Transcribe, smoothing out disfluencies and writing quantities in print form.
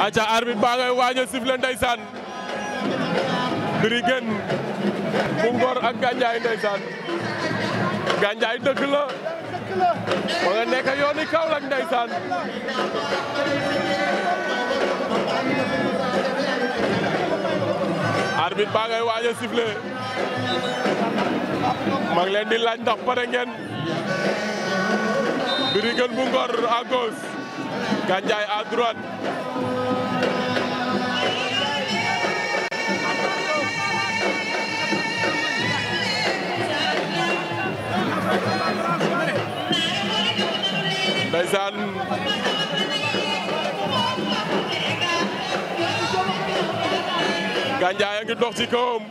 aca arbitre baa ngay waaj a sifflé ndeysaan Biriguen bu Ngor ak Gandiaye ndeysaan Gandiaye dëgg la ma nga nekk yooni Kaolack ndeysaan arbitre baa ngay waaj a sifflé ma ngi leen di laaj ndax pare ngeen Biriguen bu Ngor à gauche Gandiaye à droite ndeysaan Gandiaye a ngi dox ci kawam